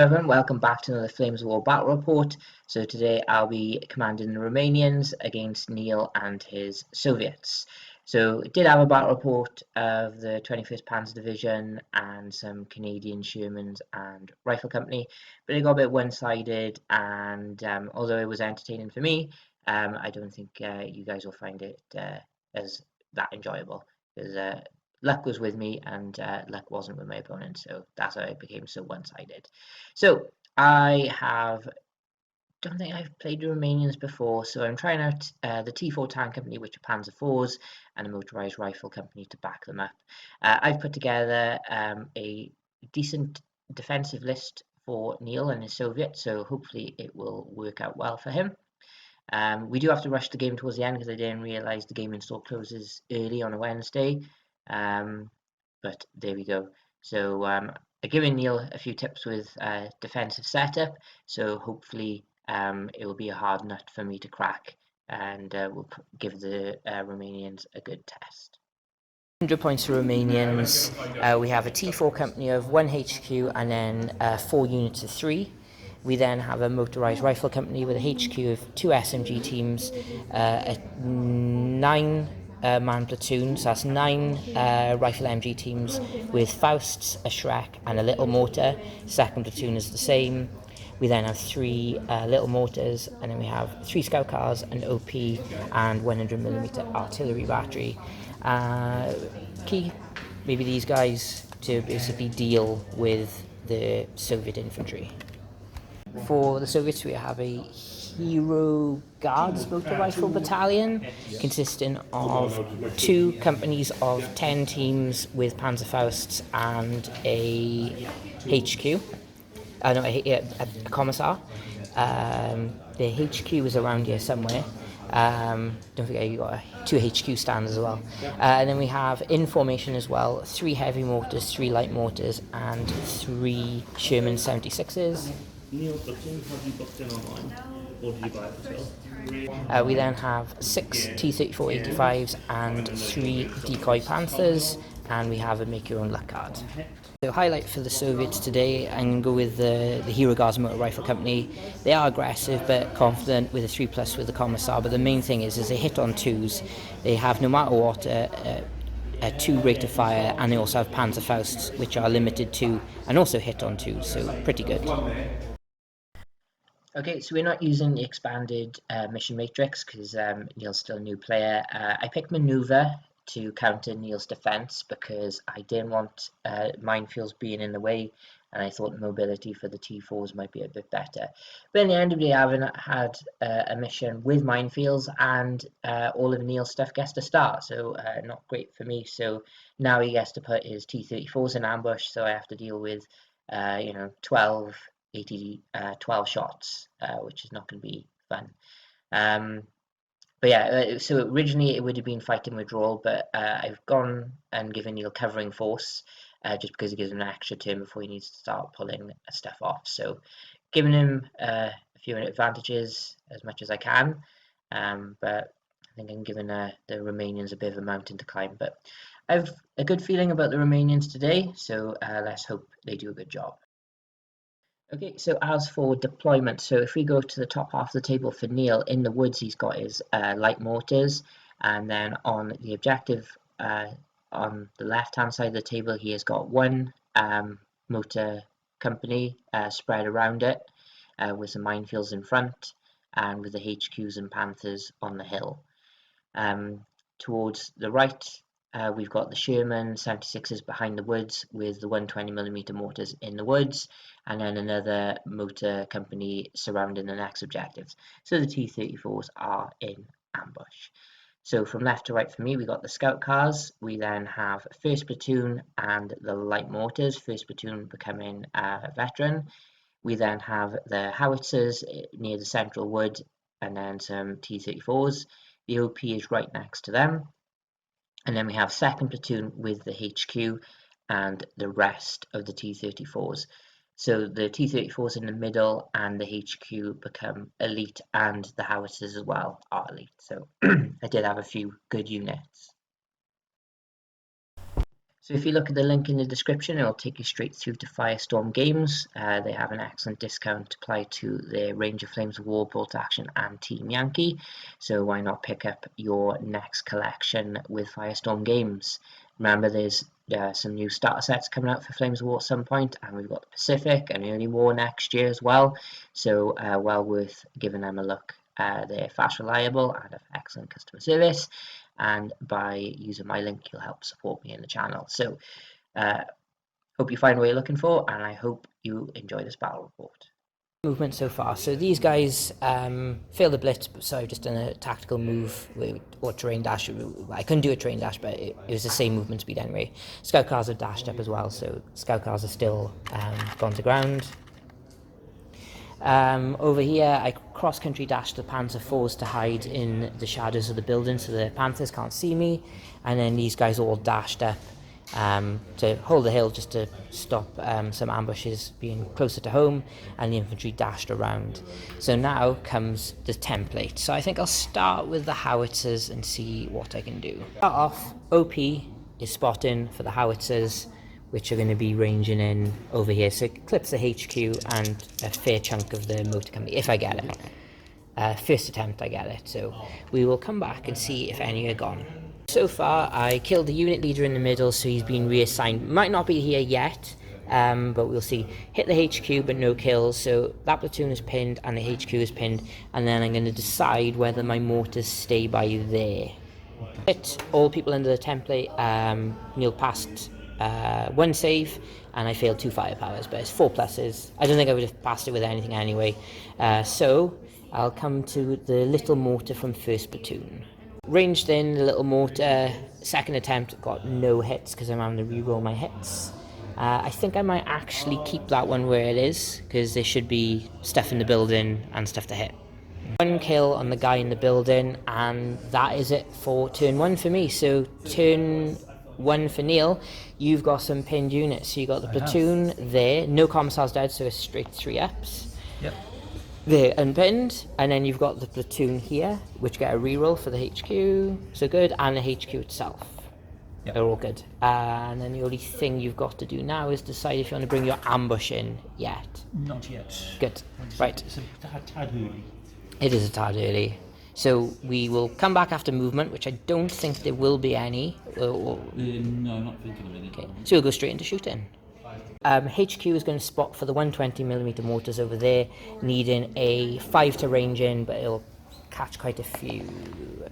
everyone, welcome back to another Flames of War battle report. So today I'll be commanding the Romanians against Neil and his Soviets. So I did have a battle report of the 21st Panzer Division and some Canadian Shermans and Rifle Company, but it got a bit one-sided, and although it was entertaining for me, I don't think you guys will find it as that enjoyable, because luck was with me and luck wasn't with my opponent, so that's how it became so one-sided. So don't think I've played the Romanians before, so I'm trying out the T4 Tank Company, which are Panzer IVs, and a Motorised Rifle Company to back them up. I've put together a decent defensive list for Neil and his Soviets, so hopefully it will work out well for him. We do have to rush the game towards the end because I didn't realise the game install closes early on a Wednesday. But there we go. So I've given Neil a few tips with defensive setup, so hopefully it will be a hard nut for me to crack, and we'll give the Romanians a good test. 100 points for Romanians. We have a T4 company of 1 HQ and then 4 units of 3. We then have a Motorised Rifle Company with a HQ of 2 SMG teams, a 9 man platoon, so that's 9 rifle MG teams with Fausts, a Shrek and a little mortar. Second platoon is the same. We then have 3 little mortars, and then we have 3 scout cars, an OP and 100mm artillery battery. Key, maybe these guys to basically deal with the Soviet infantry. For the Soviets, we have a Hero Guards motor rifle battalion consisting of 2 companies of 10 teams with Panzerfausts and a HQ. A commissar. The HQ is around here somewhere. Don't forget you got 2 HQ stands as well. And then we have in formation as well 3 heavy mortars, 3 light mortars, and 3 Sherman 76s. Neil Button, have you booked in online? Or did you buy it yourself? We then have 6 T-34-85s and 3 decoy Panthers, and we have a make your own luck card. So highlight for the Soviets today, I'm going to go with the Hero Guards Motor Rifle Company. They are aggressive but confident with a 3+ with the Commissar, but the main thing is they hit on 2s. They have no matter what a 2 rate of fire, and they also have Panzerfausts, which are limited to and also hit on 2s, so pretty good. Okay, so we're not using the expanded mission matrix because Neil's still a new player. I picked Maneuver to counter Neil's defense because I didn't want minefields being in the way, and I thought mobility for the T4s might be a bit better. But in the end of the day, I haven't had a mission with minefields, and all of Neil's stuff gets to start, so not great for me. So now he gets to put his T-34s in ambush, so I have to deal with 12 shots, which is not going to be fun. But yeah, so originally it would have been fighting withdrawal, but I've gone and given Neil covering force just because it gives him an extra turn before he needs to start pulling stuff off. So giving him a few advantages as much as I can, but I think I'm giving the Romanians a bit of a mountain to climb. But I have a good feeling about the Romanians today, so let's hope they do a good job. Okay, so as for deployment, so if we go to the top half of the table for Neil, in the woods he's got his light mortars, and then on the objective on the left hand side of the table he has got 1 motor company spread around it with some minefields in front and with the HQs and Panthers on the hill. Towards the right we've got the Sherman 76s behind the woods with the 120mm mortars in the woods, and then another motor company surrounding the next objectives. So the T-34s are in ambush. So from left to right for me, we got the scout cars. We then have 1st platoon and the light mortars, 1st platoon becoming a veteran. We then have the howitzers near the central wood, and then some T-34s. The OP is right next to them. And then we have 2nd platoon with the HQ and the rest of the T-34s. So the T-34s in the middle and the HQ become elite, and the howitzers as well are elite. So I did have a few good units. So if you look at the link in the description, it'll take you straight through to Firestorm Games. They have an excellent discount applied to their range of Flames of War, Bolt Action and Team Yankee. So why not pick up your next collection with Firestorm Games? Remember, there's some new starter sets coming out for Flames of War at some point, and we've got the Pacific and Early War next year as well. So well worth giving them a look. They're fast, reliable, and have excellent customer service. And by using my link, you'll help support me in the channel. So hope you find what you're looking for, and I hope you enjoy this battle report. Movement so far. So these guys failed the blitz, so I've just done a tactical move or terrain dash. I couldn't do a terrain dash, but it was the same movement speed anyway. Scout cars have dashed up as well, so scout cars are still gone to ground. Over here, I cross-country dashed the Panzer IVs to hide in the shadows of the building so the Panthers can't see me, and then these guys all dashed up to hold the hill just to stop some ambushes being closer to home, and the infantry dashed around. So now comes the template. So I think I'll start with the howitzers and see what I can do. Start off, OP is spotting for the howitzers, which are going to be ranging in over here. So it clips the HQ and a fair chunk of the motor company, if I get it. First attempt I get it, so we will come back and see if any are gone. So far I killed the unit leader in the middle, so he's been reassigned. Might not be here yet, but we'll see. Hit the HQ but no kills, so that platoon is pinned and the HQ is pinned, and then I'm going to decide whether my mortars stay by there. Hit all people under the template. Neil passed one save and I failed 2 firepowers, but it's 4 pluses. I don't think I would have passed it with anything anyway. So I'll come to the little mortar from first platoon. Ranged in the little mortar, second attempt, got no hits because I'm having to reroll my hits. I think I might actually keep that one where it is, because there should be stuff in the building and stuff to hit. 1 kill on the guy in the building, and that is it for turn 1 for me. So turn 1 for Neil, you've got some pinned units. So you got the platoon there, no commissars dead, so it's straight 3 ups. Yep. They're unpinned, and then you've got the platoon here, which get a reroll for the HQ, so good, and the HQ itself. Yep. They're all good. And then the only thing you've got to do now is decide if you want to bring your ambush in yet. Not yet. Good. Right. It's a tad early. It is a tad early. So we will come back after movement, which I don't think there will be any. No, not thinking of it. Okay. So we'll go straight into shooting. HQ is going to spot for the 120mm mortars over there, needing a 5 to range in, but it'll catch quite a few.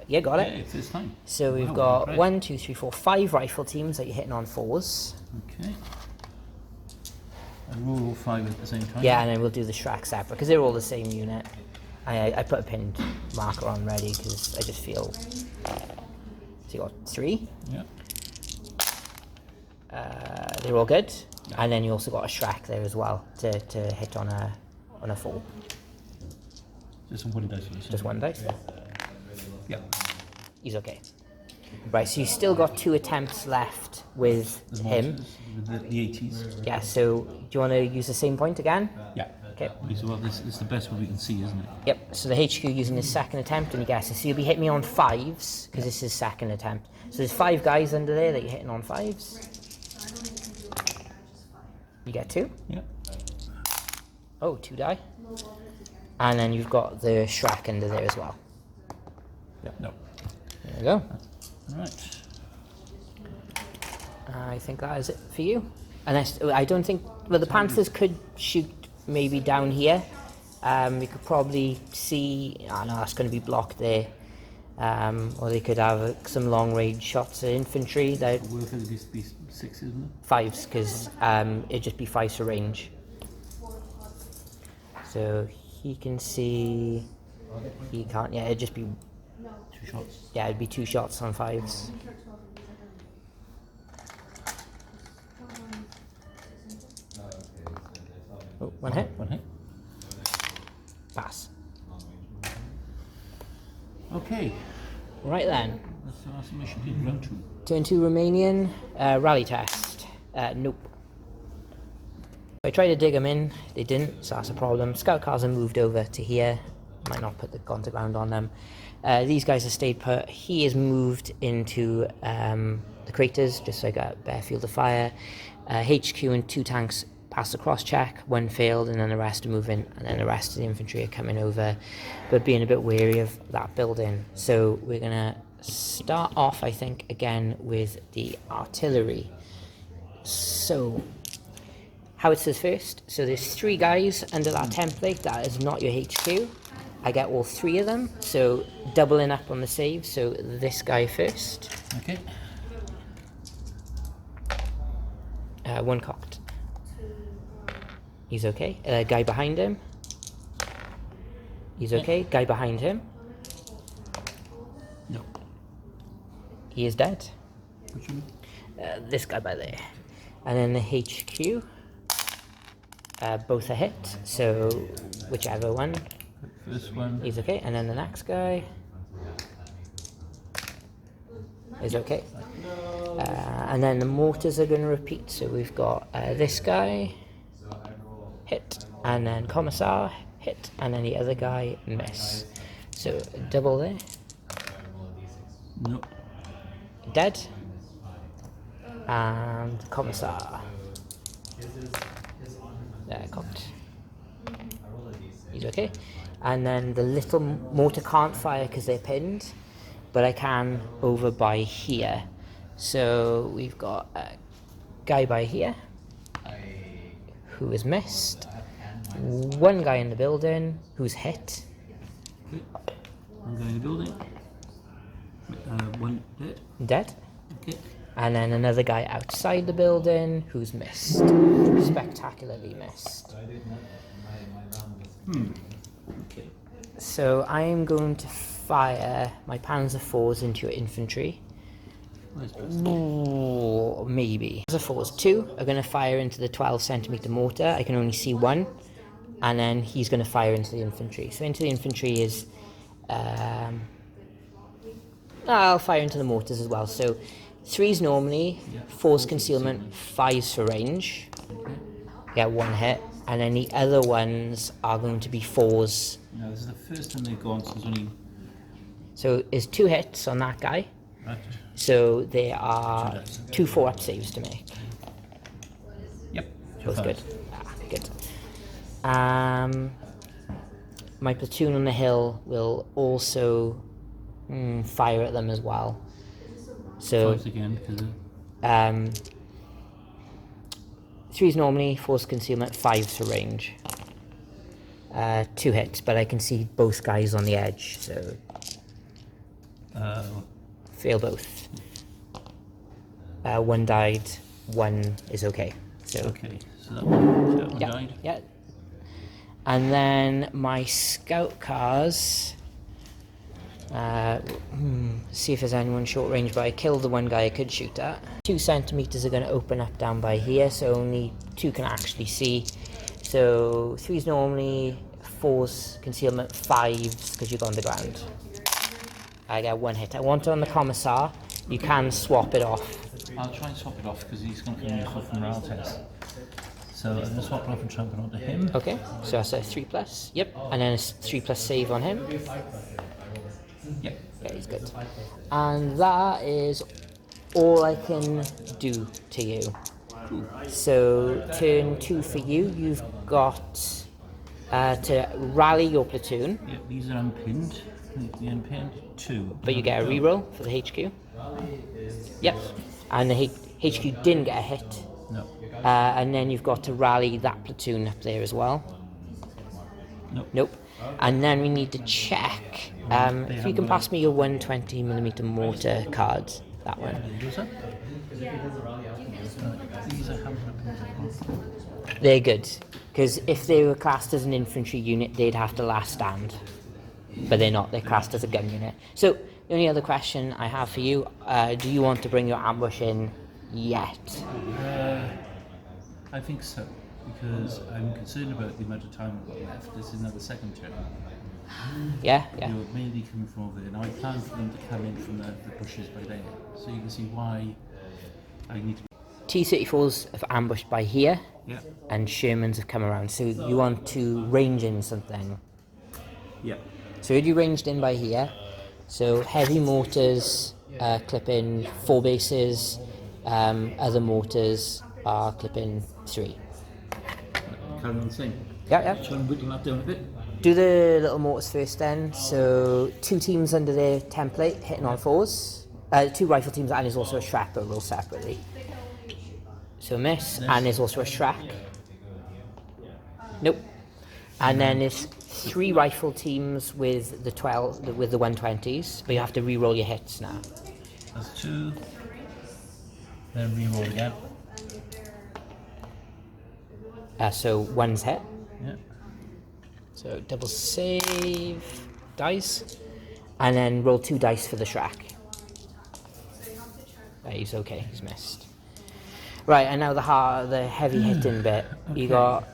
Yeah, got it? Yeah, it's fine. So we've got 1, 2, 3, 4, 5 rifle teams that you're hitting on 4s. Okay. I roll all 5 at the same time? Yeah, and then we'll do the Shrek separate, because they're all the same unit. I put a pinned marker on ready, because I just feel... So you got 3? Yeah. They're all good. And then you also got a Shrek there as well to hit on a 4. Just one dice. Just 1 dice? Yeah. He's okay. Right, so you still got 2 attempts left with him. With the 80s. Yeah, so do you want to use the same point again? Yeah. Okay. Well, this is the best one we can see, isn't it? Yep, so the HQ using his second attempt, and he guesses. So you'll be hitting me on 5s, because this is his second attempt. So there's 5 guys under there that you're hitting on 5s. You get 2. Yeah. Oh, 2 die. And then you've got the Shrek under there as well. Yeah. No. There we go. All right. I think that is it for you. Unless, I don't think... Well, the Panthers could shoot maybe down here. You could probably see... Oh, no, that's going to be blocked there. Or they could have some long-range shots at infantry. That Worth it would be 6, isn't it? 5s, because it'd just be 5s for range. So he can see... He can't... Yeah, it'd just be... 2 shots. Yeah, it'd be 2 shots on 5s. Oh, 1 hit. 1 hit. Pass. Okay. Right then. That's the mission in round 2. Turn 2 Romanian. Rally test. Nope. I tried to dig them in. They didn't, so that's a problem. Scout cars are moved over to here. Might not put the gun to ground on them. These guys have stayed put. He is moved into the craters, just so I got a better field of fire. HQ and 2 tanks passed the cross-check, 1 failed, and then the rest are moving, and then the rest of the infantry are coming over, but being a bit wary of that building. So we're going to start off, I think, again with the artillery. So, howitzers first. So there's 3 guys under that template. That is not your HQ. I get all 3 of them, so doubling up on the save. So this guy first. Okay. 1 cocked. He's okay. Guy behind him. He's okay. Guy behind him. No. He is dead. Which one? This guy by there. And then the HQ. Both are hit, so whichever one. This one. He's okay. And then the next guy is okay. And then the mortars are going to repeat. So we've got this guy hit, and then Commissar hit, and then the other guy miss. So double there. No. Dead. And Commissar. Cocked. He's okay. And then the little mortar can't fire because they're pinned, but I can over by here. So we've got a guy by here who is missed. 1 guy in the building who's hit. Okay. One guy in the building. 1 dead. Dead. Okay. And then another guy outside the building who's missed. Spectacularly missed. Okay. So I'm going to fire my Panzer IVs into your infantry. Ooh, maybe. Panzer IVs 2 are going to fire into the 12cm mortar. I can only see 1. And then he's going to fire into the infantry. So into the infantry is... I'll fire into the mortars as well. So 3s normally, 4s concealment, 5s for range. Get 1 hit. And then the other ones are going to be 4s. Now this is the first time they've gone, so there's only... So there's 2 hits on that guy. Right. So there are 2 4-up saves to make. Yep. Both good. Good. My platoon on the hill will also fire at them as well. So 5s again, because 3s normally, 4s concealment, 5s for range. 2 hits, but I can see both guys on the edge, so fail both. 1 died, 1 is okay. So okay, so that one died. yeah. And then my scout cars. See if there's anyone short range, but I killed the 1 guy I could shoot at. 2 centimeters are going to open up down by here, so only 2 can actually see. So 3s normally, 4s concealment, 5s because you go on the ground. I get 1 hit. I want it on the Commissar. You can swap it off. I'll try and swap it off because he's going to come off from morale test. So I'm going to swap it off and try and put it onto him. Okay, so that's a 3+. Yep, and then a 3+ save on him. Yep. Yeah, he's good. And that is all I can do to you. So turn 2 for you. You've got to rally your platoon. Yep, these are unpinned. The unpinned 2. But you get a reroll for the HQ. Yep. And the HQ didn't get a hit. No. And then you've got to rally that platoon up there as well. Nope. Nope. And then we need to check. If you can pass me your 120mm mortar card, that one. These are hampered. They're good, because if they were classed as an infantry unit, they'd have to last stand. But they're not, they're classed as a gun unit. So, the only other question I have for you, do you want to bring your ambush in yet? I think so, because I'm concerned about the amount of time we've got left. This is another second turn. Yeah? You're mainly coming from over there. Now I plan for them to come in from the bushes by there. So you can see why I need to... T-34s have ambushed by here, Yeah. and Shermans have come around. So you want to range in something. Yeah. So you ranged in by here. So heavy mortars clipping 4 bases. Other mortars are clipping 3. Carry on the same. Yeah. Try and whittle that down a bit. Do the little mortars first then. So 2 teams under their template hitting on 4s. 2 rifle teams, and there's also a Shrek, but roll separately. So miss, and there's also a Shrek. Nope. And then there's 3 rifle teams with the 120s, but you have to re-roll your hits now. That's 2. Then re-roll again. So 1's hit. Yeah. So double save dice, and then roll 2 dice for the Shrek. He's okay. He's missed. Right, and now the heavy hitting bit. Okay. You got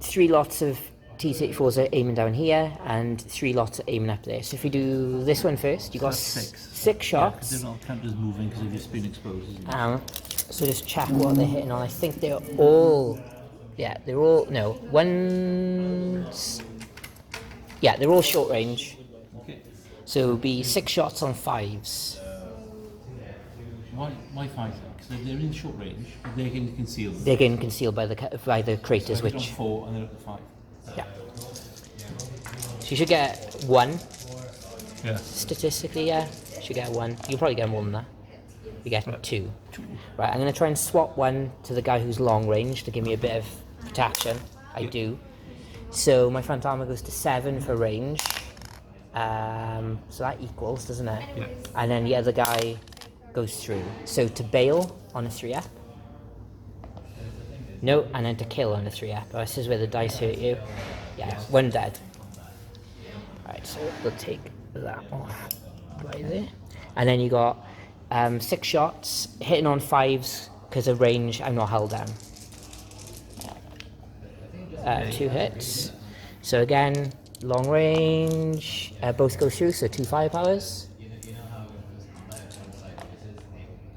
3 lots of T-34s are aiming down here, and 3 lots are aiming up there. So if we do this one first, you got That's 6. 6 shots. Yeah, they're not counted as moving because they've just been exposed, isn't it? So just check what they're hitting on. I think they're all... Yeah, they're all... No, one's... Yeah, they're all short range. Okay. So it would be 6 shots on 5s. Why 5 then? Because they're in short range, but they're getting concealed. They're getting concealed by the craters, So I hit which... on 4 and they're up to 5. Yeah. So you should get 1. Yeah. Statistically, yeah. You should get 1. You'll probably get more than that. You get 2. Right, I'm going to try and swap 1 to the guy who's long range to give me a bit of protection. I do. So my front armor goes to 7 for range. So that equals, doesn't it? Yeah. And then the other guy goes through. So to bail on a 3-up. No, and then to kill on a 3-up. Oh, this is where the dice hurt you. Yeah, 1 dead. Right, so we'll take that off right there. And then you got 6 shots, hitting on 5s, because of range, I'm not held down. 2 hits. So again, long range, both go through, so 2 firepowers.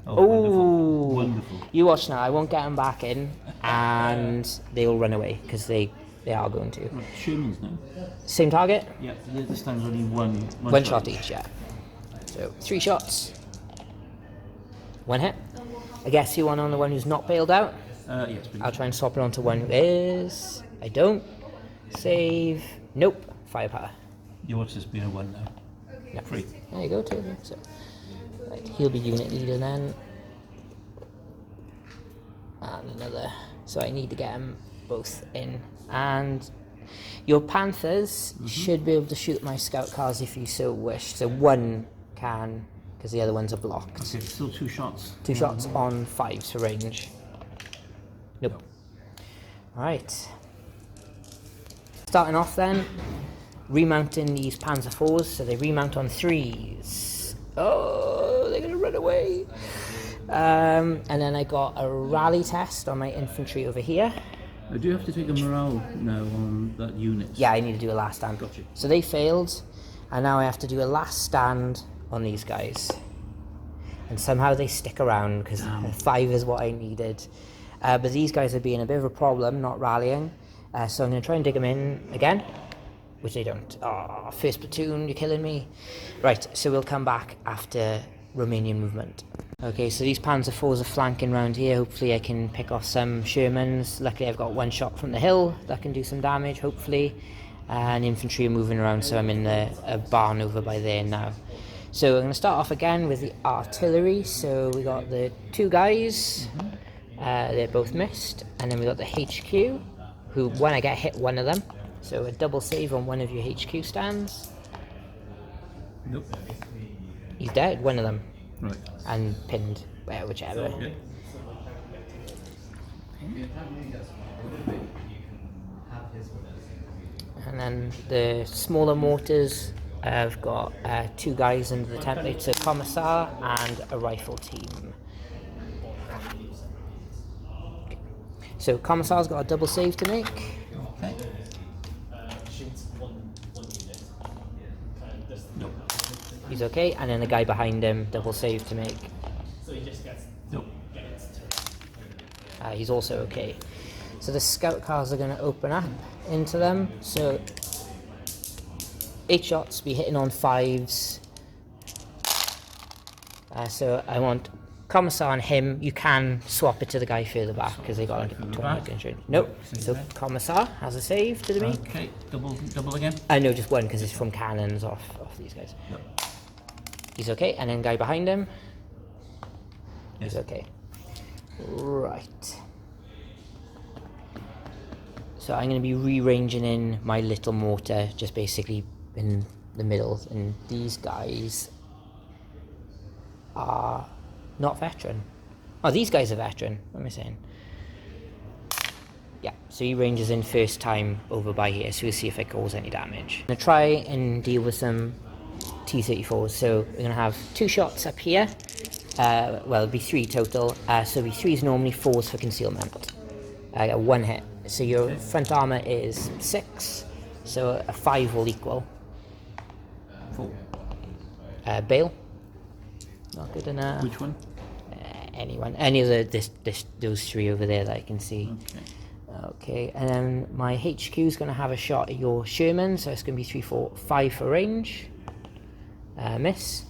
Oh, Ooh. Wonderful. You watch now, I won't get them back in, and they will run away, because they are going to. Right, Sherman's now. Same target? Yeah, this time's only one 1 shot each, yeah. So 3 shots. 1 hit. I guess you want on the one who's not bailed out? Yes, please. I'll try and swap it onto one who is. I don't. Save. Nope. Firepower. You watch this being a 1 now. No. 3. There you go, too. So, right, he'll be unit leader then. And another. So I need to get them both in. And your Panthers should be able to shoot my scout cars if you so wish. So 1 can, because the other ones are blocked. Okay, still 2 shots. 2 shots on 5s for range. Nope. Right. Starting off then, remounting these Panzer 4s, so they remount on 3s. Oh, they're going to run away. And then I got a rally test on my infantry over here. Do you have to take a morale now on that unit? Yeah, I need to do a last stand. Gotcha. So they failed, and now I have to do a last stand on these guys. And somehow they stick around, because 5 is what I needed. But these guys are being a bit of a problem, not rallying. So I'm going to try and dig them in again, which they don't. Oh, first platoon, you're killing me. Right, so we'll come back after Romanian movement. Okay, so these Panzer IVs are flanking around here. Hopefully I can pick off some Shermans. Luckily I've got 1 shot from the hill that can do some damage, hopefully. And infantry are moving around, so I'm in a barn over by there now. So I'm going to start off again with the artillery. So we got the 2 guys. They're both missed. And then we got the HQ, who, when I get hit, 1 of them. So a double save on 1 of your HQ stands. Nope. He's dead, 1 of them. Right. And pinned, well, whichever. Okay. And then the smaller mortars have got 2 guys under the template, so Commissar and a rifle team. So Commissar's got a double save to make. Okay. Nope. He's okay, and then the guy behind him, double save to make. Nope. He's also okay. So the scout cars are going to open up into them. So 8 shots, be hitting on 5s. So I want Commissar and him. You can swap it to the guy further back because they got like Further 20 back? gun. Nope. So Commissar has a save to the me. Okay, double again. No, just one because it's from cannons off these guys. Yep. He's okay, and then guy behind him. Yes. He's okay. Right. So I'm going to be rearranging in my little mortar, just basically in the middle, and these guys are not veteran. Oh, these guys are veteran. What am I saying? Yeah, so he ranges in first time over by here, so we'll see if it causes any damage. I'm going to try and deal with some T-34s. So we're going to have 2 shots up here. Well, it'll be 3 total. So it'll be 3s normally, 4s for concealment. I got 1 hit. So your front armor is 6, so a 5 will equal 4. Bale. Not good enough. Which one? Anyone, any of those 3 over there that I can see. Okay, and then my HQ is going to have a shot at your Sherman, so it's going to be 3, 4, 5 for range. Miss.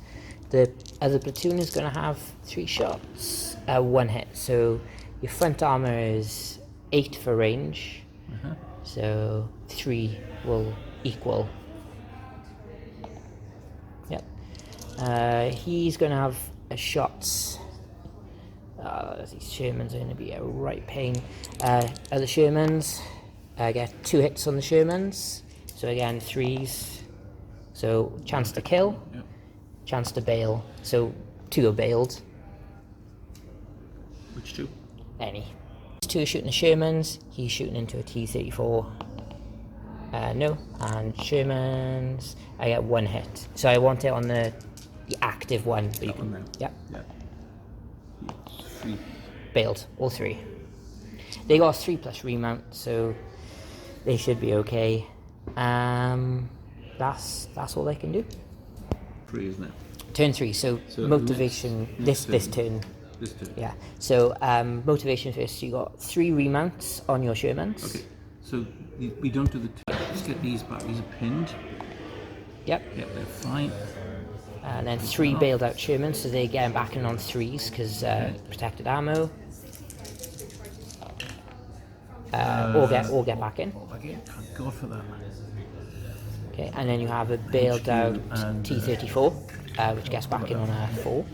The other platoon is going to have 3 shots, 1 hit. So your front armor is 8 for range, so 3 will equal. Yep. He's going to have a shots. These Shermans are going to be a right pain. Other Shermans get 2 hits on the Shermans, so again 3s. So chance to kill, chance to bail. So 2 are bailed. Which 2? Any. 2 are shooting the Shermans. He's shooting into a T-34. No, and Shermans. I get 1 hit. So I want it on the active one. But you can. Yep. Yeah. 3. Bailed, all 3. They got 3 plus remount, so they should be okay. That's all they can do. 3, isn't it? Turn 3. So motivation. next This turn. This 2. Yeah. So motivation first. You got 3 remounts on your Shermans. Okay. So we don't do the. Just get these batteries pinned. Yep. Yep, they're fine. And then 3 bailed out Shermans, so they get back in on 3s because protected ammo. Or get back in. Okay, thank God for that. Okay, and then you have a bailed out and, T-34, which gets back in on a 4.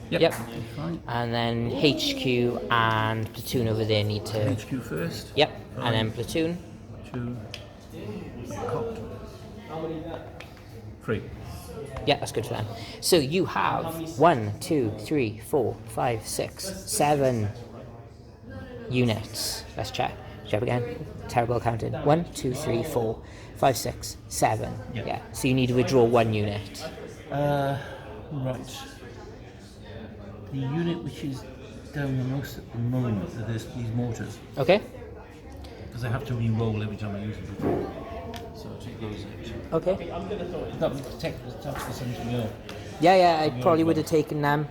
Yep. Fine. And then HQ and platoon over there need to. HQ first. Yep. And then platoon. 2. Cocked. 3. Yeah, that's good for them. So you have 1, 2, 3, 4, 5, 6, 7 units. Let's check. Check again. Terrible counting. 1, 2, 3, 4, 5, 6, 7. Yeah. So you need to withdraw 1 unit. Right. The unit which is down the most at the moment are these mortars. Okay. Because I have to re-roll every time I use them. So I'll take those out. Okay. That would protect the essentially off. Yeah, I probably would have taken them.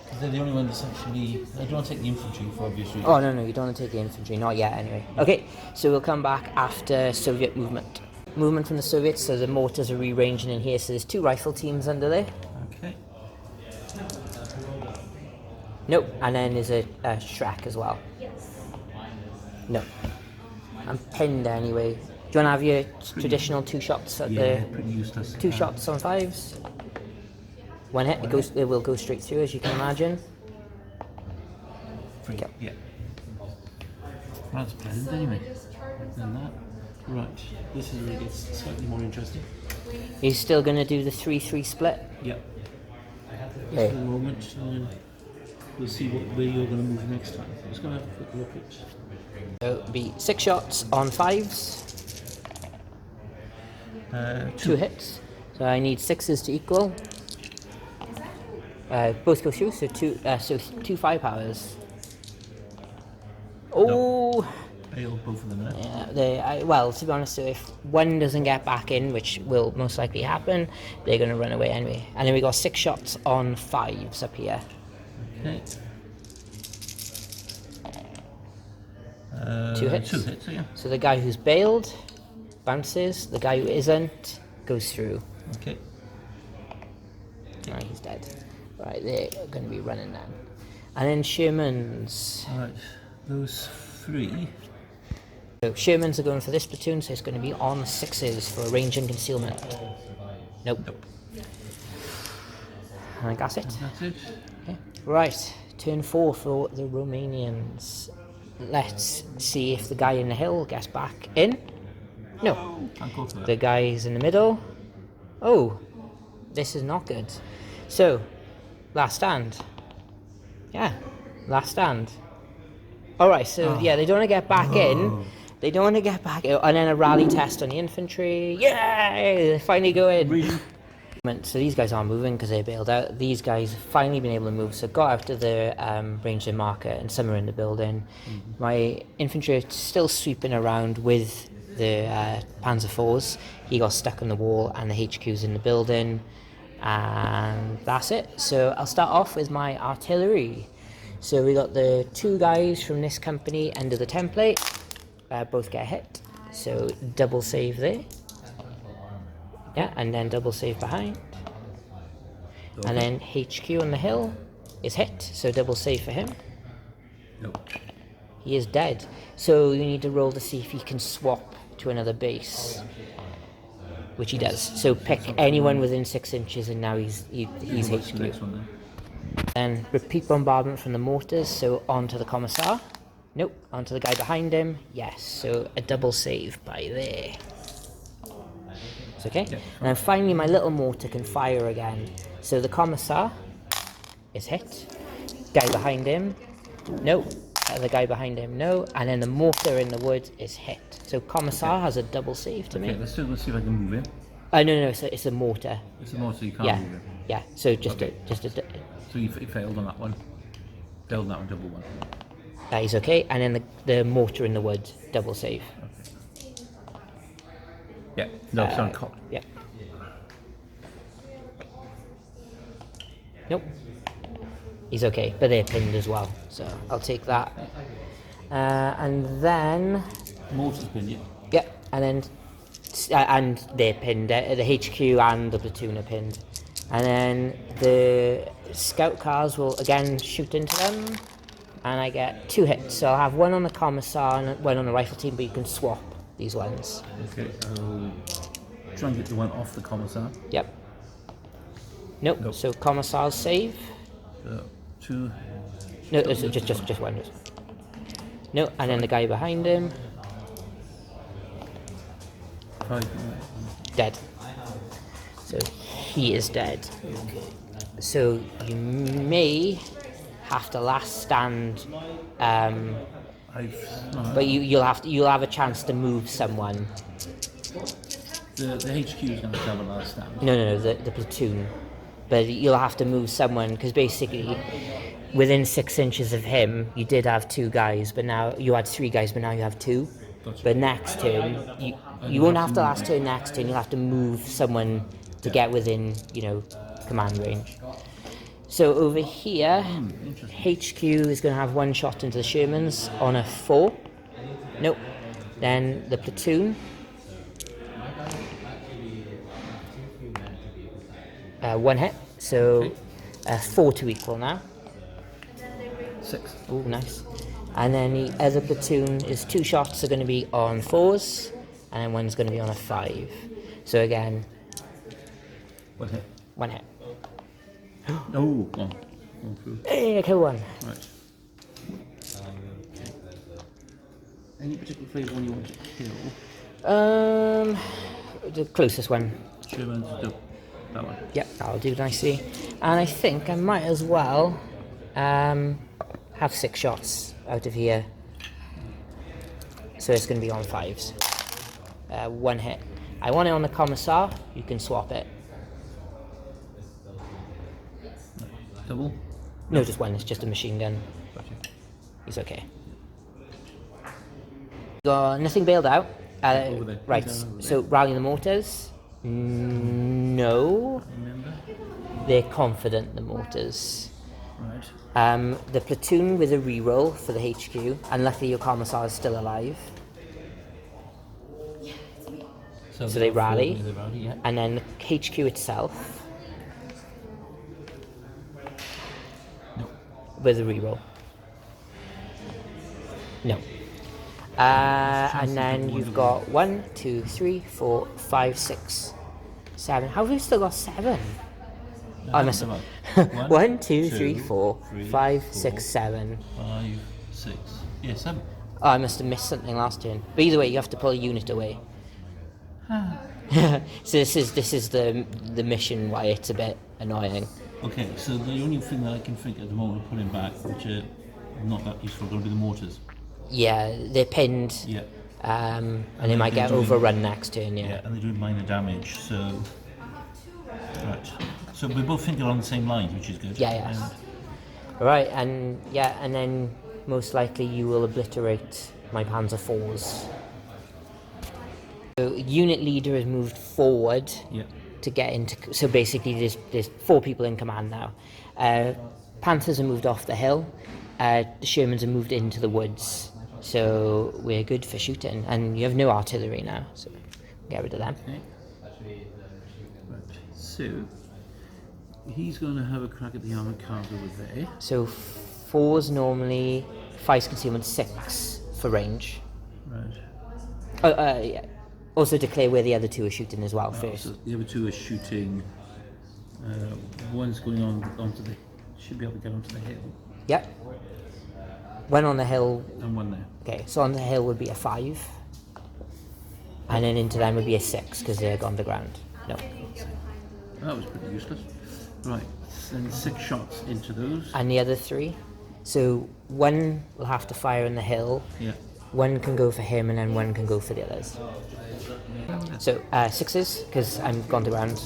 Because they're the only ones essentially. I don't want to take the infantry for obvious reasons. Oh, no, you don't want to take the infantry. Not yet, anyway. Okay, so we'll come back after Soviet movement. Movement from the Soviets, so the mortars are rearranging in here. So there's 2 rifle teams under there. Okay. Nope, and then there's a Shrek as well. No. I'm pinned anyway. Do you want to have your traditional 2 shots at Yeah, pretty useless. 2 shots on 5s? 1 hit, it will go straight through, as you can imagine. 3. Yeah. That's pleasant anyway. Than that. Right. This is really slightly more interesting. He's still going to do the 3-3 split? Yep. Okay. For the moment, we'll see where you're going to move next time. I'm just going to have a quick look at. So it'll be 6 shots on 5s. 2 hits. So I need 6s to equal. Both go through, so 2 5-powers. Oh! Bail both of them now. Yeah, well, to be honest, so if one doesn't get back in, which will most likely happen, they're going to run away anyway. And then we got 6 shots on 5s up here. Okay. 2 hits. 2 hits, yeah. So the guy who's bailed bounces. The guy who isn't goes through. Okay. Right, he's dead. Right, they're going to be running then. And then Shermans. Alright, those 3. So Shermans are going for this platoon, so it's going to be on 6s for range and concealment. Nope. I think that's it. That's it. Okay. Right, turn 4 for the Romanians. Let's see if the guy in the hill gets back in. No. Can't go for The that. guys in the middle. Oh, this is not good. So, last stand. Yeah, last stand. Alright, so yeah, they don't want to get back in. They don't want to get back in. And then a rally test on the infantry. Yay! They finally go in. Really? So these guys aren't moving because they bailed out. These guys have finally been able to move, so got out of the range marker, and some are in the building. My infantry are still sweeping around with the Panzer IVs. He got stuck on the wall, and the HQ's in the building, and that's it. So I'll start off with my artillery. So we got the 2 guys from this company under the template. Both get hit, so double save there. Yeah, and then double save behind. And then HQ on the hill is hit, so double save for him. Nope. He is dead. So you need to roll to see if he can swap to another base, which he does. So pick anyone within 6 inches, and now he's What's the HQ. next one then? Then repeat bombardment from the mortars, so on to the commissar. Nope, onto the guy behind him. Yes, so a double save by there. It's okay. Yeah. And then finally my little mortar can fire again. So the commissar is hit. Guy behind him, no. The guy behind him, no. And then the mortar in the wood is hit. So commissar has a double save to Okay, me. let's see if I can move him. No, it's a mortar. It's a motor, so you can't Yeah, move him. yeah. So just Okay. So he failed on that one. Failed on that one, double one. that is okay. And then the mortar in the wood, double save. Yeah, no, it's on cop. Yeah. Nope. He's okay, but they're pinned as well, so I'll take that. And then, Motor's been, yeah. yeah, and then, and they're pinned. The HQ and the platoon are pinned. And then the scout cars will again shoot into them, and I get 2 hits. So I'll have one on the commissar and one on the rifle team, but you can swap these ones. Okay, I'll try and get the one off the commissar. Yep. Nope. So commissar's save. So, 2. No, it's just one. No, and then the guy behind him, 5. dead. So he is dead. So you may have to last stand, but you'll have a chance to move someone. The HQ is going to have a last stand. No, the platoon. But you'll have to move someone, because basically, within 6 inches of him, you did have 2 guys, but now you had 3 guys, but now you have 2. Gotcha. But next turn, you won't have to last turn. Next turn, you'll have to move someone to get within, command range. So over here, HQ is going to have 1 shot into the Shermans on a 4. Nope. Then the platoon. 1 hit, so 4 to equal now. 6. Oh, nice. And then the other platoon is 2 shots are going to be on 4s, and then one's going to be on a 5. So again, 1 hit. 1 hit. Oh, one. One through. Hey, I kill one. Right. Any particular flavour one you want to kill? The closest one. Sherman's, do that one. Yep, that'll do nicely. And I think I might as well have 6 shots out of here. So it's going to be on 5s. 1 hit. I want it on the commissar. You can swap it. Double? No, just 1. It's just a machine gun. Gotcha. He's okay. Got nothing bailed out. Over there. Right, Over there. so rally the mortars. No. Remember? They're confident, the mortars. Right. The platoon with a reroll for the HQ, and luckily your commissar is still alive. So they rally, yeah. and then HQ itself No. with a reroll. No. And then you've got 1, 2, 3, 4, 5, 6, 7. How have we still got 7? I must have. 1, 2, 3, 4, 5, 6, 7. 5, 6. Yeah, 7. Oh, I must have missed something last turn. But either way, you have to pull a unit away. So this is the mission why it's a bit annoying. Okay, so the only thing that I can think at the moment of putting back, which are not that useful, are going to be the mortars. Yeah, they're pinned. Yeah. And they might get overrun next turn. Yeah, and they're doing minor damage. So, right. So we're both thinking along the same lines, which is good. Yeah. Right, and then most likely you will obliterate my Panzer IVs. So unit leader has moved forward to get into. So basically, there's 4 people in command now. Panthers have moved off the hill. The Shermans have moved into the woods. So we're good for shooting, and you have no artillery now, so get rid of them. Okay. Right. So he's going to have a crack at the armoured cars over there. So 4s normally 5's concealment, 6 for range. Right. Yeah. Also declare where the other 2 are shooting as well first. So the other 2 are shooting. One's going onto the. Should be able to get onto the hill. Yep. One on the hill. And one there. Okay, so on the hill would be a 5. And then into them would be a 6 because they're on the ground. No. That was pretty useless. Right, then 6 shots into those. And the other 3. So 1 will have to fire in the hill. Yeah. 1 can go for him and then 1 can go for the others. So 6s because I'm gone to ground.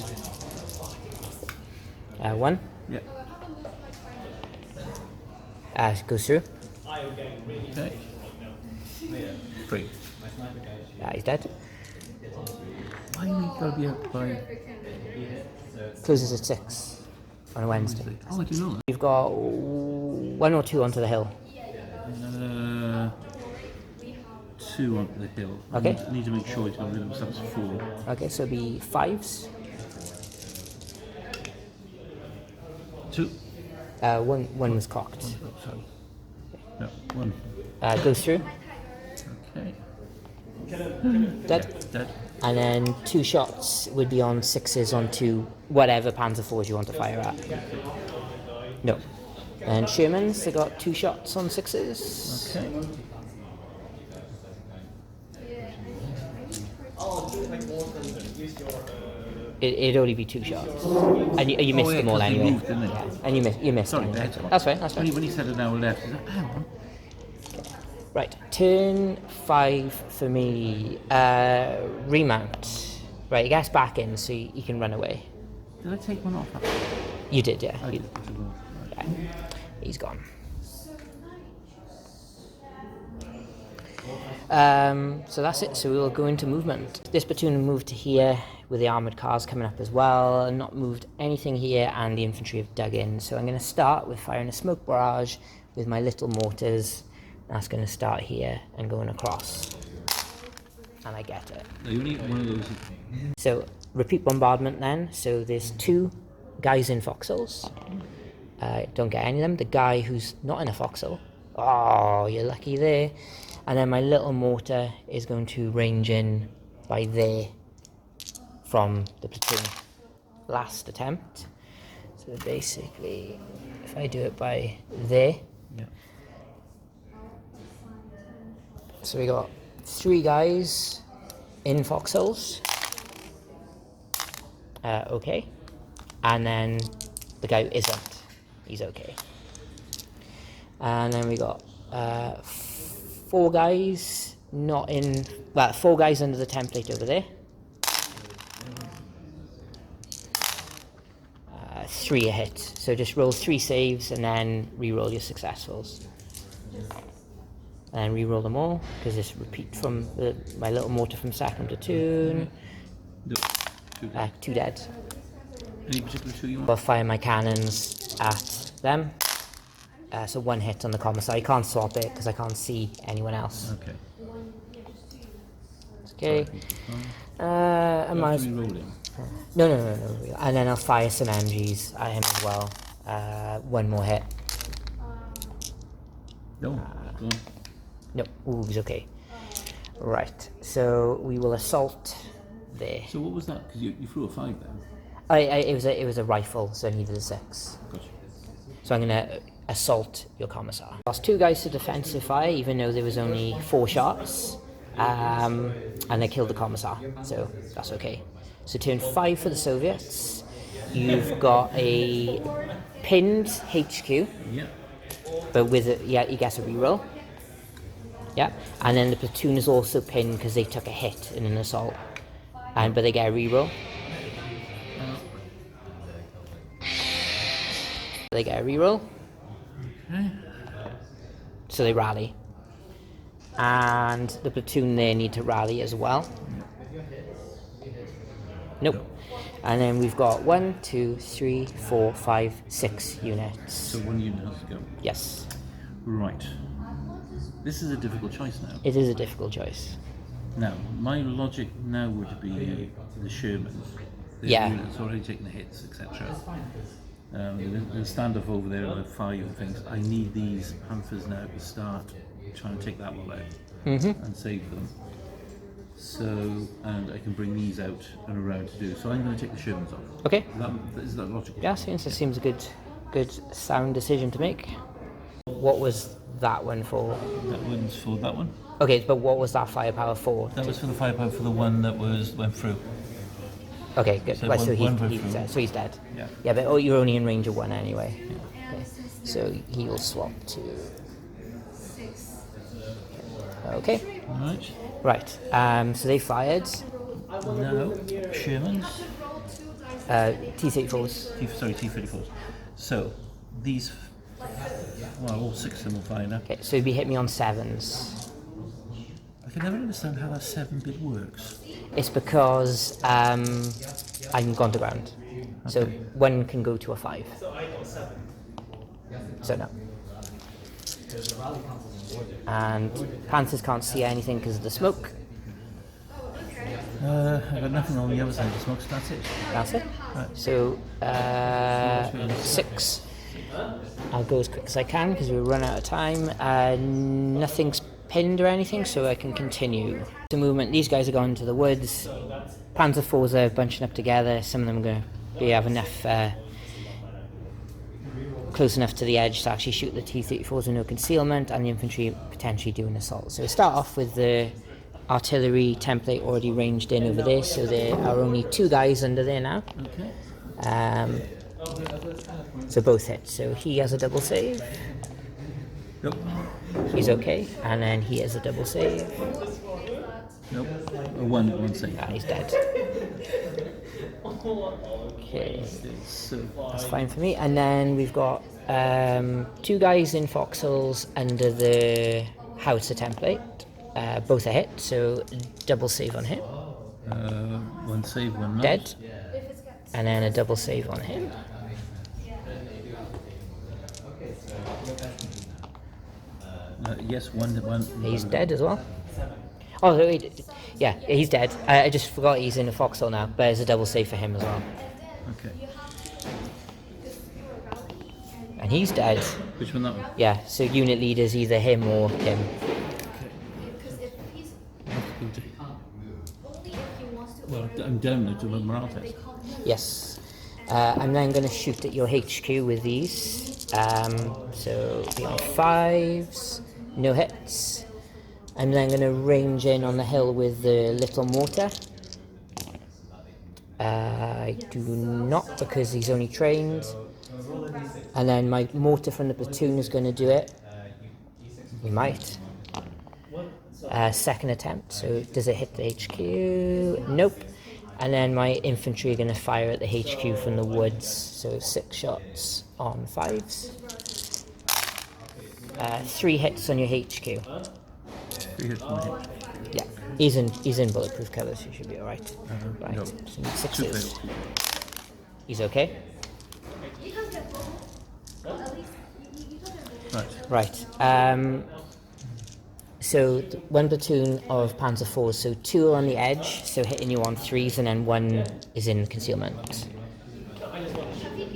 1. Yeah. Goes through. Okay. 3. He's dead. Why we gotta be up by? Closes at 6 on a Wednesday. Oh, I do know that. You've got 1 or 2 onto the hill. 2 onto the hill. Okay. I need to make sure he's got rid of himself 4. Okay, so it'll be 5s. 2. 1 was cocked. Sorry. No, 1. Goes through. Okay. Dead. Dead. And then 2 shots would be on 6s onto whatever Panzer IVs you want to fire at. No. And Shermans, they got 2 shots on 6s. Okay. It'd only be 2 shots. And you missed them all 'cause they anyway. moved, didn't they? Yeah. And you missed Sorry, them. that's That's fine, that's fine. When he said an hour left, he's like, hang on. Right, turn 5 for me. Remount. Right, he gets back in so he can run away. Did I take one off? You did, yeah. I did. Right. Yeah. He's gone. So that's it. So we'll go into movement. This platoon will move to here with the armoured cars coming up as well, and not moved anything here, and the infantry have dug in. So I'm going to start with firing a smoke barrage with my little mortars. That's going to start here and going across. And I get it. No, you need one of those. So repeat bombardment then. So there's 2 guys in foxholes. Don't get any of them. The guy who's not in a foxhole. Oh, you're lucky there. And then my little mortar is going to range in by there from the platoon. Last attempt. So basically, if I do it by there. Yeah. So we got 3 guys in foxholes. Okay. And then the guy who isn't. He's okay. And then we got 4 guys not in. Well, 4 guys under the template over there. 3 a hit. So just roll 3 saves and then re-roll your successfuls. And then re-roll them all, because this repeat from my little mortar from second platoon. No. 2 dead. Any particular 2 you want? I'll fire my cannons at them. So 1 hit on the commissar. You can't swap it because I can't see anyone else. Okay. Okay. I might as- Re-rolling. no. And then I'll fire some MGs at him as well. 1 more hit. No. Go on. No, ooh, he's okay. Right, so we will assault there. So what was that? Because you threw a 5 then. It was a rifle, so I needed a 6. Gotcha. So I'm gonna assault your commissar. Lost 2 guys to defensive fire, even though there was only 4 shots, and I killed the commissar, so that's okay. So turn 5 for the Soviets. You've got a pinned HQ, Yeah. but with he gets a reroll. Yeah, and then the platoon is also pinned because they took a hit in an assault, but they get a reroll. They get a reroll. Okay. So they rally. And the platoon there need to rally as well. Nope. And then we've got 1, 2, 3, 4, 5, 6 units. So 1 unit has to go. Yes. Right. This is a difficult choice now. It is a difficult choice. Now, my logic now would be the Shermans. The Yeah. units already taking the hits, etc. The standoff over there on the 5 and things. I need these Panthers now to start trying to take that wall out and save them. So, and I can bring these out and around to do. So I'm going to take the Shermans off. Okay. Is that logical? Yeah, seems a good sound decision to make. What was that one for? That one's for that one. Okay, but what was that firepower for? That was for the firepower for the one that went through. Okay, good. So Right, one- so one he's through. dead. So he's dead. Yeah. Yeah, but you're only in range of 1 anyway. Okay. So he will swap to. Okay. Right. Right. So they fired. Now, Shermans. T-34s. T-34s. So, these, well, all 6 of them will fire now. Okay, so he hit me on 7s. I can never understand how that 7-bit works. It's because I'm gone to ground. So 1 can go to a 5. So no. And Panthers can't see anything because of the smoke. I've got nothing on the other side of the smoke, so that's it. That's it. Right. So 6. I'll go as quick as I can because we'll run out of time. Nothing's pinned or anything, so I can continue. The movement, these guys are going to the woods. Panzer IVs are bunching up together. Some of them are going to have enough, close enough to the edge to actually shoot the T-34s with no concealment, and the infantry potentially do an assault. So we start off with the artillery template already ranged in over there, so there are only 2 guys under there now. Okay. So both hit. So he has a double save. Nope. He's okay, and then he has a double save. Nope. One save. He's dead. Okay, So, that's fine for me. And then we've got 2 guys in foxholes under the howitzer template. Both are hit, so double save on him. 1 save, 1 not. Dead. And then a double save on him. Yes, one. He's dead as well. Oh, so yeah, he's dead. I just forgot he's in a foxhole now, but there's a double save for him as well. Okay. And he's dead. Which one that one? Yeah, so unit leader's either him or him. Well, I'm down now to the morale test. Yes. I'm then going to shoot at your HQ with these. So be on 5s, no hits. I'm then going to range in on the hill with the little mortar. I do not, because he's only trained. And then my mortar from the platoon is going to do it. He might. Second attempt, so does it hit the HQ? Nope. And then my infantry are going to fire at the HQ from the woods, so 6 shots on 5s. 3 hits on your HQ. 3 hits on the hit. Yeah, he's in bulletproof cover, so you should be alright. Right, no. so you need 2 6s. fails. He's okay. Right. Right. So one platoon of Panzer IVs, so 2 are on the edge, so hitting you on 3s, and then 1 is in concealment.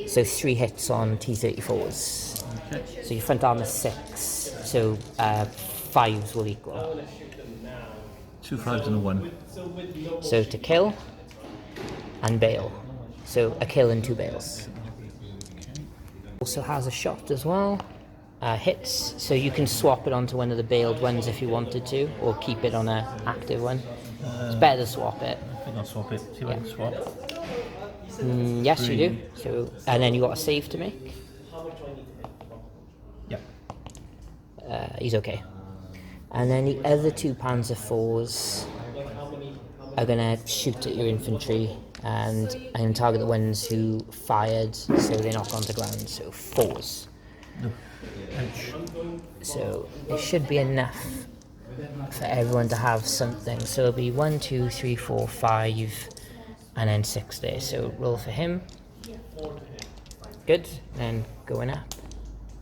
So 3 hits on T-34s. Okay. So your front armor is 6, so 5s will equal. 2 5s and a 1. So to kill and bail. So a kill and 2 bails. Also has a shot as well. Hits, so you can swap it onto one of the bailed ones if you wanted to, or keep it on an active one. It's better to swap it. I think I'll swap it. See if I can swap. Yes, you do. So, and then you got a save to make. Yep. He's okay. And then the other 2 Panzer IVs are gonna shoot at your infantry, and I'm gonna target the ones who fired, so they knock onto ground. So 4s. No. Ouch. So it should be enough for everyone to have something. So it'll be 1, 2, 3, 4, 5, and then 6 there. So roll for him. Good. And then going up.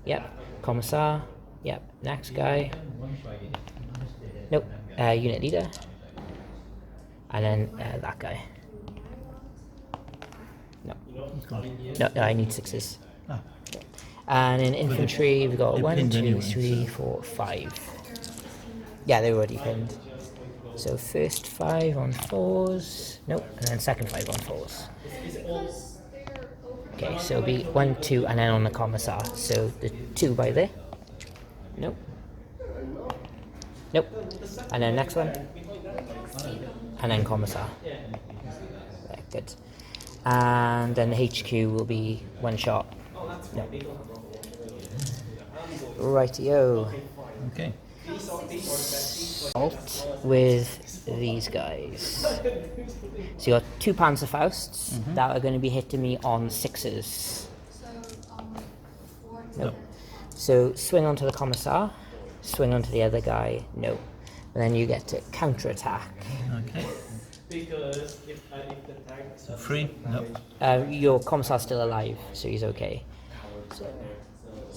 Yep. Commissar. Yep. Next guy. Nope. Unit leader. And then that guy. No. No, I need 6s. Ah. And in infantry, we've got They're 1, pinned 2, anyway, 3, so- 4, 5. Yeah, they're already pinned. So first 5 on 4s. Nope. And then second 5 on 4s. Okay, so it'll be 1, 2, and then on the commissar. So the 2 by there. Nope. Nope. And then next one. And then commissar. Right, good. And then the HQ will be 1 shot. No. Rightio. Okay. Alt with these guys. So you got 2 Panzer Fausts that are going to be hitting me on 6s. Nope. So swing onto the commissar, swing onto the other guy, no. And then you get to counter-attack. Okay. So 3? No. Your commissar's still alive, so he's okay. So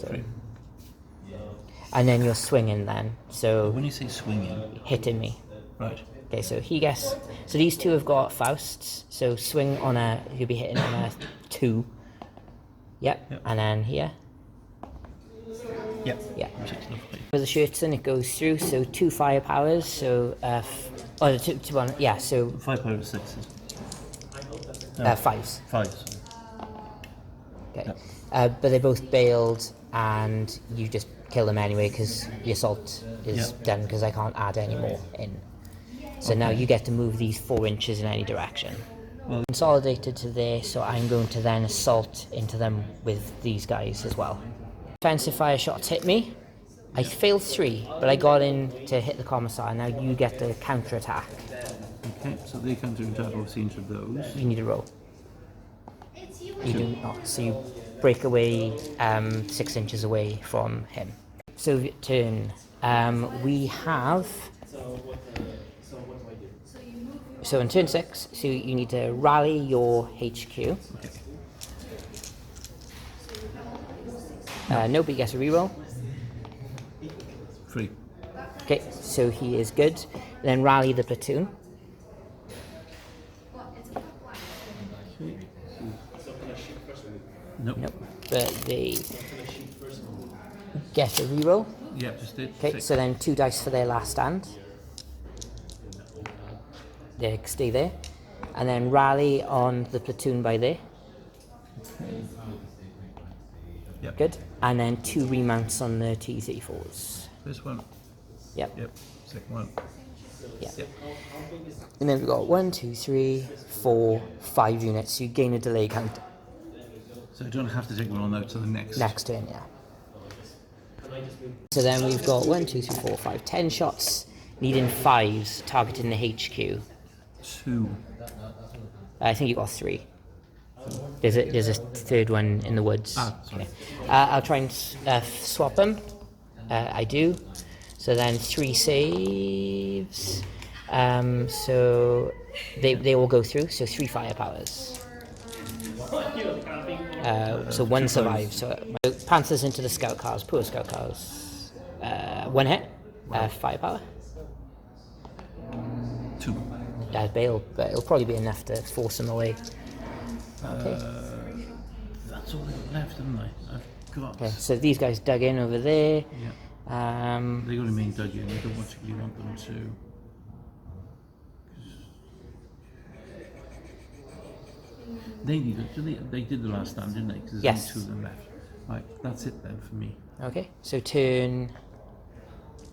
3. and then you're swinging then, so When you say swinging, hitting me. right. Okay, so he gets. So these 2 have got Fausts. So swing on a. You'll be hitting on a 2. Yep. And then here. Yep. Yeah. 6 lovely. With the Scherzen, it goes through. So 2 fire powers. So two 1. Yeah. So 5 power 6s. 5s. 5s. Okay. But they're both bailed, and you just kill them anyway because the assault is done because I can't add any more in. So now you get to move these 4 inches in any direction. Well- Consolidated to there, so I'm going to then assault into them with these guys as well. Offensive fire shots hit me. I failed 3, but I got in to hit the commissar. Now you get the counter attack. Okay, so they counter attack obviously into those. You need a roll. You do not. So you break away 6 inches away from him. Soviet turn. We have. So in turn 6, so you need to rally your HQ. Okay. Nobody gets a reroll. 3. Okay, so he is good. Then rally the platoon. Nope. Nope. But they get a reroll. Yeah, just did. Okay, 6. so then 2 dice for their last stand. They stay there. And then rally on the platoon by there. Yep. Good. And then 2 remounts on the T-34s. This one. Yep. Yep. Second one. Yep. Yep. And then we've got 1, 2, 3, 4, 5 units. So you gain a delay count So I don't have to take one on out to the next. next turn, yeah. So then we've got 1, 2, 3, 4, 5, 10 shots, needing 5s, targeting the HQ. 2. I think you got 3. There's a third one in the woods. Ah, sorry. Okay. I'll try and swap them. I do. So then 3 saves. So they all go through. So 3 fire powers. So one survives. So Panthers into the scout cars, poor scout cars. One hit, firepower. 2. Bail, but it'll probably be enough to force them away. Okay. That's all I've got left, haven't I? I've got. Okay, so these guys dug in over there. Yeah. Um, They only mean dug in. I don't particularly want them to. They did the last stand, didn't they? Because there's Yes. only 2 of them left. Right, that's it then for me. okay, so turn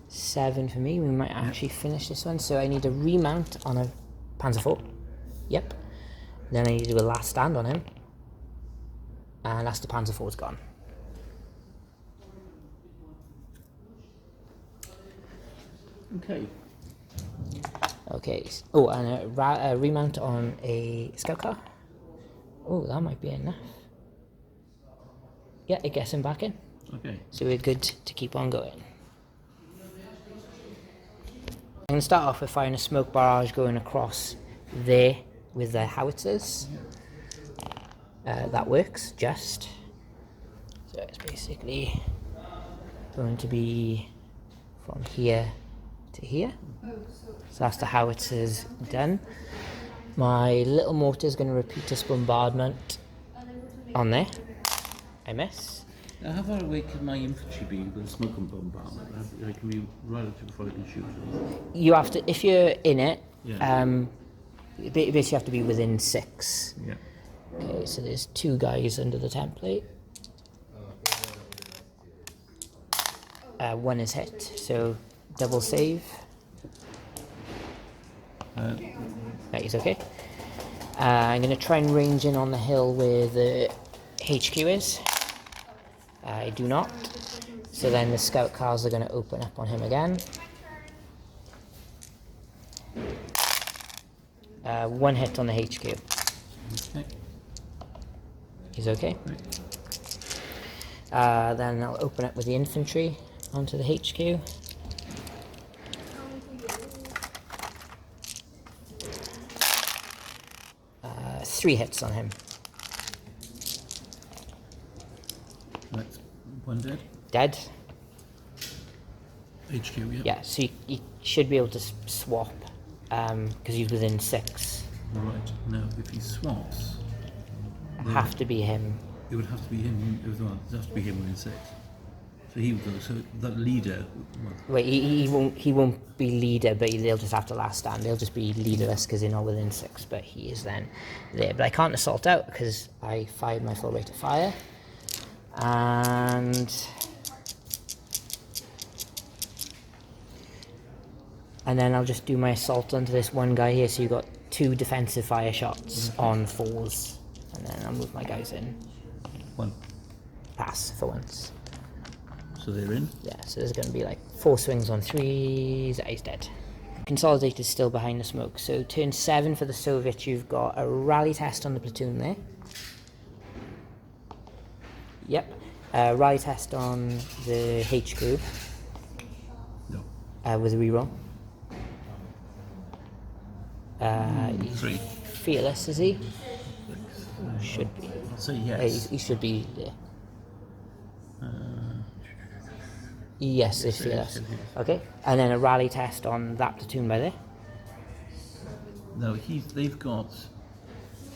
7 for me. We might actually finish this one. So I need a remount on a Panzer IV. Yep. Then I need to do a last stand on him. And that's the Panzer IV's gone. Okay. Okay. Oh, and a remount on a scout car. Oh, that might be enough. Yeah, it gets him back in. Okay. So we're good to keep on going. I'm going to start off with firing a smoke barrage going across there with the howitzers. That works, just. So it's basically going to be from here to here. So that's the howitzers done. My little mortar is going to repeat this bombardment on there. I miss. Now, how far away can my infantry be with a smoke and bombardment? I can be right up to before I can shoot them. You have to, if you're in it, Yeah. you basically have to be within 6. Yeah. Okay, so there's 2 guys under the template. 1 is hit, so double save. That is okay. I'm going to try and range in on the hill where the HQ is. I do not. So then the scout cars are going to open up on him again. 1 hit on the HQ. Okay. He's okay. Then I'll open up with the infantry onto the HQ. Three hits on him. That's 1 dead. Dead. HQ, yeah. Yeah, so you should be able to swap because he's within 6. Right. Now, if he swaps, Have to be him. it would have to be him. It would have to be him within 6. So he would go. So that leader. Well, Wait, he won't be leader, but they'll just have to last stand. They'll just be leaderless because they're not within 6. But he is then there. But I can't assault out because I fired my full rate of fire, and then I'll just do my assault onto this one guy here. So you've got 2 defensive fire shots on 4s, and then I'll move my guys in. 1. Pass for once. So they're in. Yeah, so there's going to be like 4 swings on 3s. He's dead. Consolidated still behind the smoke. So turn 7 for the Soviets. You've got a rally test on the platoon there. Yep. Rally test on the HQ No. with a reroll. He's 3. fearless, is he? Should be. I'll say Yeah, yes. he should be there. Yes, he's fearless. yes. Okay, and then a rally test on that platoon by there. No, they've got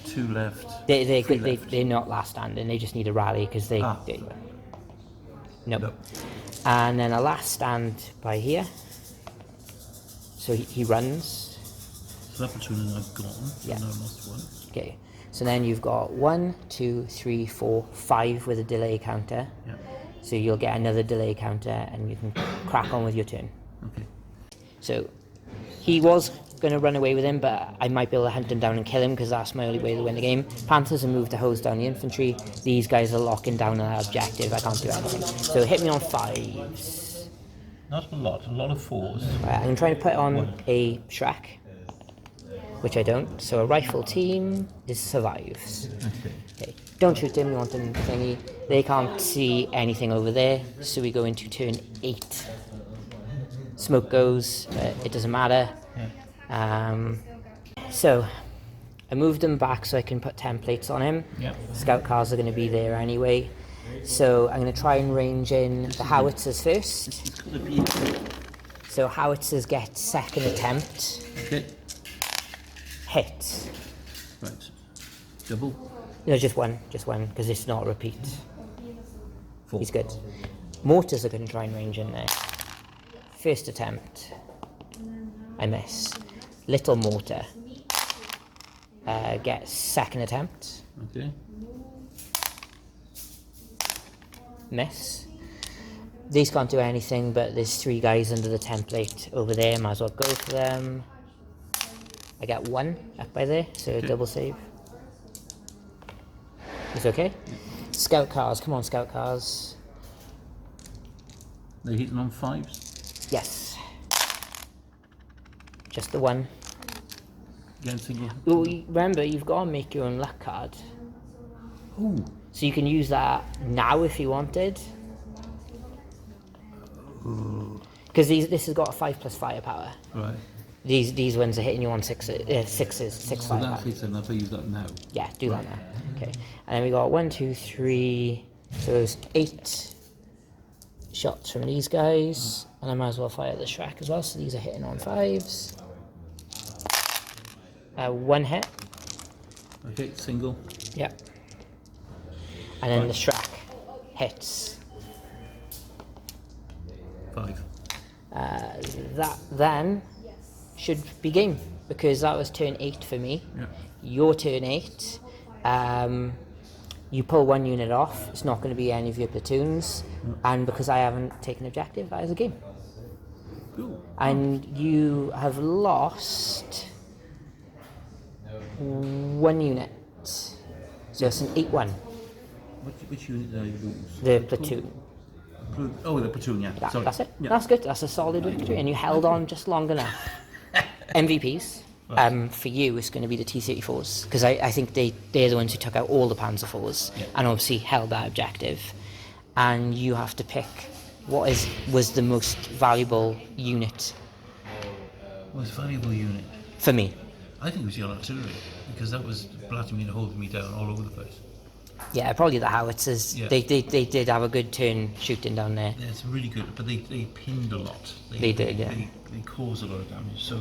2 left. They're three left. they're not last standing. They just need a rally because they. Nope. No. And then a last stand by here. So he runs. So that platoon is now gone. Yeah. No, lost 1. Okay. So then you've got 1, 2, 3, 4, 5 with a delay counter. Yeah. So you'll get another delay counter and you can crack on with your turn. Okay. So he was going to run away with him, but I might be able to hunt him down and kill him because that's my only way to win the game. Panthers have moved to hose down the infantry. These guys are locking down that objective. I can't do anything. So hit me on 5s. Not a lot of 4s. I'm trying to put on a Shrek, which I don't. So a rifle team survives. Okay. Okay. Don't shoot them, you want them thingy. They can't see anything over there, so we go into turn 8. Smoke goes, it doesn't matter. Yeah. So, I moved him back so I can put templates on him. Yep. Scout cars are going to be there anyway. So I'm going to try and range in the howitzers first. It's got to be. So howitzers get second attempt. Okay. Hit. Right. Double. No, just one, because it's not a repeat. 4. He's good. Mortars are going to try and range in there. First attempt. I miss. Little mortar. Gets second attempt. Okay. Miss. These can't do anything, but there's 3 guys under the template over there. Might as well go for them. I get 1 up by there, so Okay. double save. It's okay. Scout cars, come on, scout cars. They're hitting on 5s. Yes. Just the 1. Again, single. Well, remember, you've got to make your own luck card. Ooh. So you can use that now if you wanted. Because this has got a 5+ firepower. Right. These ones are hitting you on 6 6 So firepower. that fits in. If I use that now. Yeah, do that now. Okay. And then we got 1, 2, 3. So there's 8 shots from these guys. And I might as well fire the Shrek as well. So these are hitting on 5s. 1 hit. Okay, single. Yep. And then the Shrek hits. 5. That then should be game, because that was turn 8 for me. Yeah. Your turn 8. You pull 1 unit off. It's not going to be any of your platoons, and because I haven't taken objective, that is a game. Cool. And you have lost 1 unit, so it's an 8-1. Which unit did I lose? The platoon. Oh, the platoon, yeah. Yeah, Sorry. that's it. Yeah. That's good. That's a solid victory, and you held on just long enough. MVPs. For you, it's going to be the T-34s, because I think they're the ones who took out all the Panzer IVs, and obviously held that objective. And you have to pick what was the most valuable unit Most valuable unit. for me. I think it was your artillery, because that was blatting me and holding me down all over the place. Yeah, probably the howitzers. Yeah. They did have a good turn shooting down there. Yeah, it's really good, but they pinned a lot. They did, yeah. They caused a lot of damage, so